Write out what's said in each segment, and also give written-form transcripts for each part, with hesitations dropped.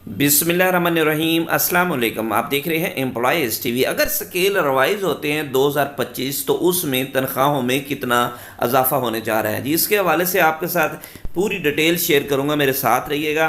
बिस्मिल्लाहिर्रहमानिर्रहीम अस्सलाम वालेकुम। आप देख रहे हैं एम्प्लॉयज़ टीवी। अगर स्केल रिवाइज होते हैं 2025 तो उसमें तनख्वाहों में कितना इजाफा होने जा रहा है जी, इसके हवाले से आपके साथ पूरी डिटेल शेयर करूंगा, मेरे साथ रहिएगा।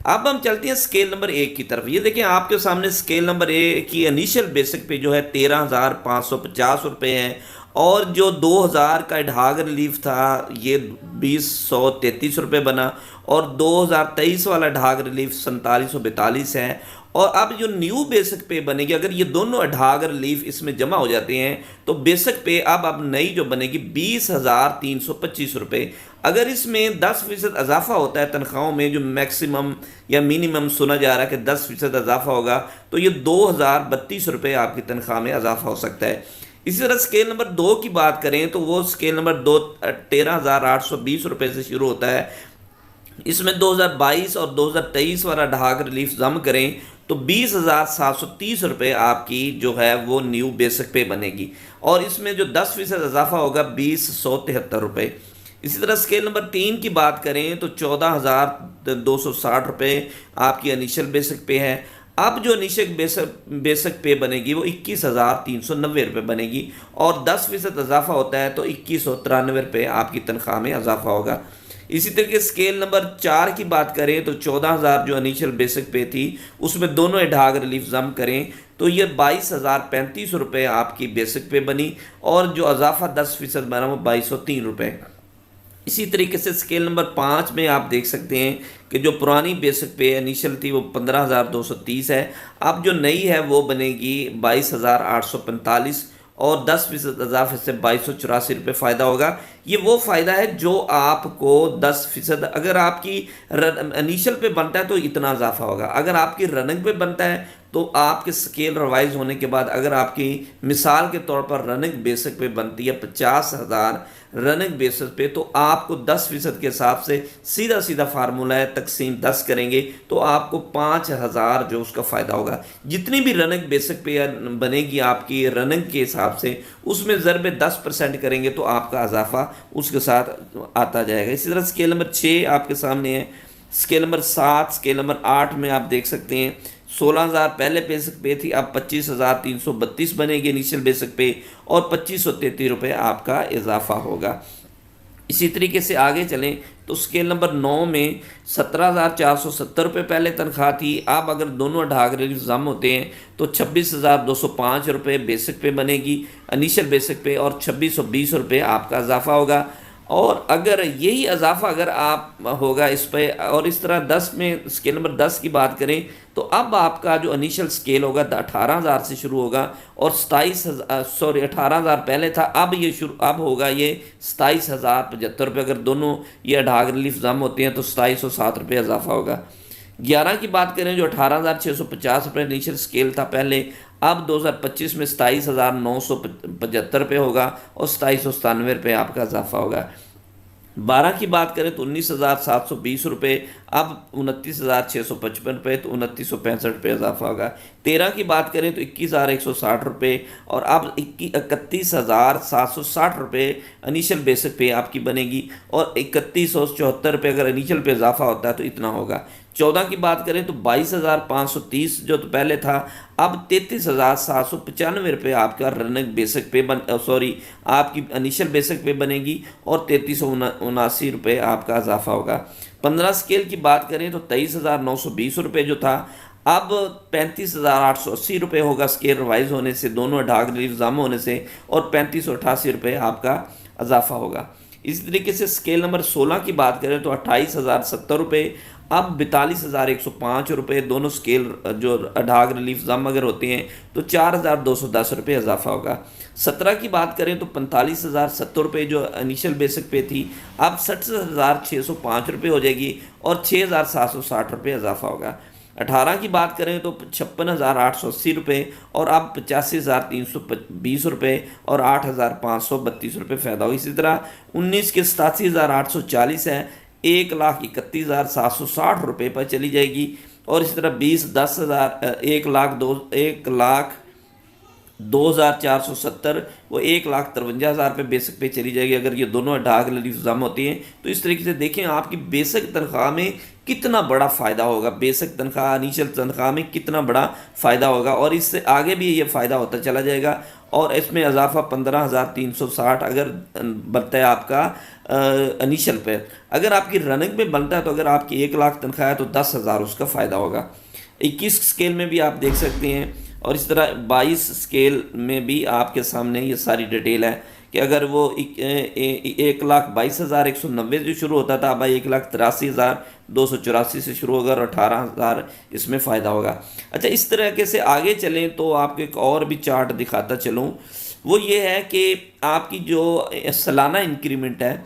अब हम चलते हैं स्केल नंबर 1 की तरफ। ये देखिए आपके सामने स्केल नंबर 1 की इनिशियल बेसिक पे जो है 13,550 रुपये है, और जो 2000 का ढाग रिलीफ था ये 20,133 रुपये बना, और 2023 वाला ढाग रिलीफ 4742 है। और अब जो न्यू बेसिक पे बनेगी, अगर ये दोनों ढाग रिलीफ इसमें जमा हो जाते हैं तो बेसिक पे अब नई जो बनेगी 20,325 रुपये। अगर इसमें 10% इजाफा होता है तनख्वाहों में, जो मैक्सिमम या मिनिमम सुना जा रहा है कि 10% इजाफा होगा, तो ये 2032 रुपये आपकी तनख्वाह में इजाफा हो सकता है। इसी तरह स्केल नंबर 2 की बात करें तो वो स्केल नंबर 2 13,820 रुपये से शुरू होता है। इसमें 2022 और 2023 वाला ढाग रिलीफ जम करें तो 20,730 रुपये आपकी जो है वो न्यू बेसिक पे बनेगी, और इसमें जो 10% इजाफा होगा 20,173 रुपये। इसी तरह स्केल नंबर 3 की बात करें तो 14,260 रुपये आपकी इनिशियल बेसिक पे है। अब जो इनिशियल बेसिक पे बनेगी वो 21,390 रुपये बनेगी, और 10% इजाफा होता है तो 21,93 रुपये आपकी तनख्वाह में इजाफा होगा। इसी तरीके स्केल नंबर 4 की बात करें तो 14,000 जो इनिशियल बेसिक पे थी उसमें दोनों ढाग रिलीफ जम करें तो ये 22,035 रुपये आपकी बेसिक पे बनी, और जो इजाफा 10% बना वो 2203 रुपये। इसी तरीके से स्केल नंबर 5 में आप देख सकते हैं कि जो पुरानी बेसिक पे इनिशियल थी वो 15,230 है, अब जो नई है वो बनेगी 22,845, और 10% इजाफे से 2284 रुपये फ़ायदा होगा। ये वो फ़ायदा है जो आपको 10%, अगर आपकी इनिशियल पे बनता है तो इतना इजाफा होगा, अगर आपकी रनिंग पे बनता है तो आपके स्केल रिवाइज होने के बाद अगर आपकी मिसाल के तौर पर रनिंग बेसिक पे बनती है 50,000 रनिंग बेसिस पे, तो आपको 10% के हिसाब से सीधा सीधा फार्मूला है तकसीम 10 करेंगे तो आपको 5,000 जो उसका फ़ायदा होगा। जितनी भी रनिंग बेसिक पे बनेगी आपकी रनिंग के हिसाब से, उसमें ज़रबे 10% करेंगे तो आपका इजाफा उसके साथ आता जाएगा। इसी तरह स्केल नंबर 6 आपके सामने है। स्केल नंबर 7, स्केल नंबर 8 में आप देख सकते हैं 16,000 पहले बेसिक पे थी, अब 25,332 बनेगी इनिशियल बेसिक पे, और 25,133 रुपये आपका इजाफा होगा। इसी तरीके से आगे चलें तो स्केल नंबर 9 में 17,470 रुपये पहले तनख्वाह थी, अब अगर दोनों ढाग रिलीफ जम होते हैं तो 26,205 रुपये बेसिक पे बनेगी इनिशियल बेसिक पे, और 2620 रुपये आपका इजाफा होगा। और अगर यही इजाफा अगर आप होगा इस पे, और इस तरह 10 में स्केल नंबर 10 की बात करें तो अब आपका जो इनिशियल स्केल होगा 18,000 से शुरू होगा, और 18,000 पहले था, अब होगा ये 27,075 रुपये। अगर दोनों ये ढाग रिलीफ जम होते हैं तो 2707 रुपये इजाफा होगा। 11 की बात करें जो 18,650 रुपये इनिशियल स्केल था पहले, अब 2025 में 27,975 रुपये होगा, और 2797 रुपये आपका इजाफा होगा। 12 की बात करें तो 19,720 रुपये, अब 29,655 रुपये, तो 29,665 रुपये इजाफा होगा। 13 की बात करें तो 21,160 रुपये, और अब 31,760 रुपये इनिशियल बेसिक पे आपकी बनेगी, और 31,74 रुपये अगर इनिशियल पे इजाफा होता है तो इतना होगा। 14 की बात करें तो 22,530 जो तो पहले था, अब 33,795 रुपये आपका रनिंग बेसिक पे आपकी इनिशियल बेसिक पे बनेगी, और 33,79 रुपये आपका इजाफा होगा। 15 स्केल की बात करें तो 23,920 रुपये जो था, अब 35,880 रुपये होगा स्केल रिवाइज होने से, दोनों ढाग रिलीफ जम होने से, और 35,88 रुपये आपका इजाफा होगा। इसी तरीके से स्केल नंबर 16 की बात करें तो 28,070 रुपये, अब 42,105 रुपये, दोनों स्केल जो ढाग रिलीफ जम अगर होते हैं तो 4,210 रुपये इजाफा होगा। 17 की बात करें तो 45,070 रुपये जो इनिशियल बेसिक पे थी, अब 67,605 रुपये हो जाएगी, और 6,760 रुपये इजाफा होगा। 18 की बात करें तो 56,880 रुपये, और अब 85,320 रुपये, और 8,532 रुपये फ़ायदा होगा। इसी तरह 19 के 87,840 है, 1,31,760 रुपये पर चली जाएगी, और इसी तरह 20 10,000 1,02,470 वो 1,53,000 रुपये बेसिक पे चली जाएगी अगर ये दोनों ढाग रिलीफ जम होती हैं। तो इस तरीके से देखें आपकी बेसिक तनख्वाह में कितना बड़ा फ़ायदा होगा, बेसिक तनख्वाह इनिशियल तनख्वाह में कितना बड़ा फ़ायदा होगा, और इससे आगे भी ये फ़ायदा होता चला जाएगा। और इसमें इजाफा 15,360 अगर बनता है आपका इनिशियल पे। अगर आपकी रनिंग में बनता है तो अगर आपकी 1 लाख तनख्वाह है तो 10,000 उसका फ़ायदा होगा। 21 स्केल में भी आप देख सकते हैं, और इस तरह 22 स्केल में भी आपके सामने ये सारी डिटेल है कि अगर वो 1,22,190 जो शुरू होता था, अब 1,83,284 से शुरू होगा, और 18,000 इसमें फ़ायदा होगा। अच्छा, इस तरीके से आगे चलें तो आपको एक और भी चार्ट दिखाता चलूँ। वो ये है कि आपकी जो सालाना इंक्रीमेंट है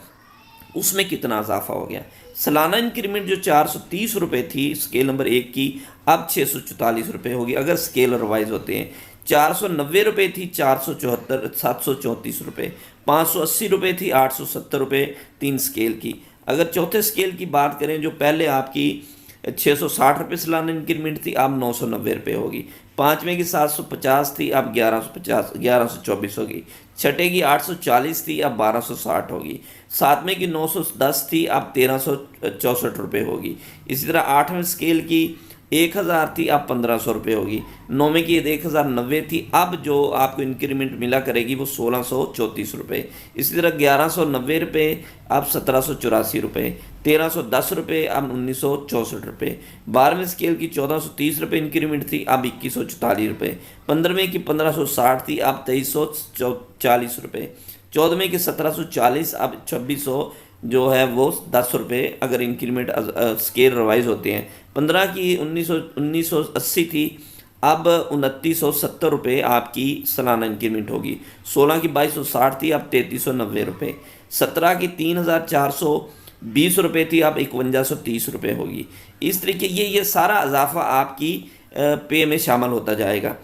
उसमें कितना इजाफा हो गया। सालाना इंक्रीमेंट जो 430 रुपये थी स्केल नंबर 1 की, अब 644 रुपये होगी अगर स्केल वाइज होते हैं। 490 रुपये थी 474 734 रुपये, 580 रुपये थी 870 रुपये 3 स्केल की। अगर चौथे स्केल की बात करें, जो पहले आपकी 660 रुपये सालाना इंक्रीमेंट थी, अब 990 रुपये होगी। पाँचवें की 750 थी, अब 1124 होगी। छठे की 840 थी, अब 1260 होगी। सातवें की 910 थी, अब 1364 रुपये होगी। इसी तरह आठवें स्केल की 1,000 थी, अब 1,500 रुपये होगी। नौवें की 1,090 थी, अब जो आपको इंक्रीमेंट मिला करेगी वो 1,634 रुपये। इसी तरह 1,190 रुपये, अब 1,784 रुपये। 1,310 रुपये, अब 1,964 रुपये। 12वें स्केल की 1,430 रुपये इंक्रीमेंट थी, अब 2,144 रुपये। 15वें की 1,560 थी, अब 2,340 रुपये। 14वें की 1,740, अब 2,600 जो है वो 10 रुपये अगर इंक्रीमेंट स्केल रिवाइज होते हैं। 15 की 1980 थी, अब 2,970 रुपये आपकी सालाना इंक्रीमेंट होगी। 16 की 2,260 थी, अब 3,390 रुपये। 17 की 3,420 रुपये थी, अब 5,130 रुपये होगी। इस तरीके ये सारा इजाफा आपकी पे में शामिल होता जाएगा।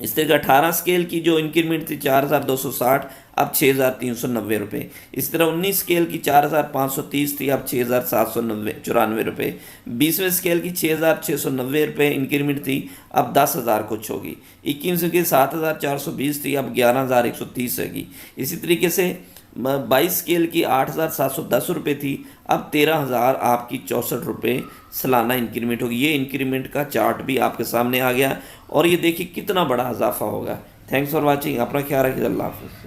इस तरह 18 स्केल की जो इंक्रीमेंट थी 4,260, अब 6,390 रुपये। इस तरह 19 स्केल की 4,530 थी, अब 6,794 रुपये। 20वें स्केल की 6,690 रुपये इंक्रीमेंट थी, अब 10,000 कुछ होगी। 21वें की 7,420 थी, अब 11,130 होगी। इसी तरीके से 22 स्केल की 8,710 रुपये थी, अब 13,000 आपकी 64 रुपये सालाना इंक्रीमेंट होगी। ये इंक्रीमेंट का चार्ट भी आपके सामने आ गया, और ये देखिए कितना बड़ा इजाफा होगा। Thanks for watching. अपना ख्याल रखिए। अल्लाह हाफ़िज़।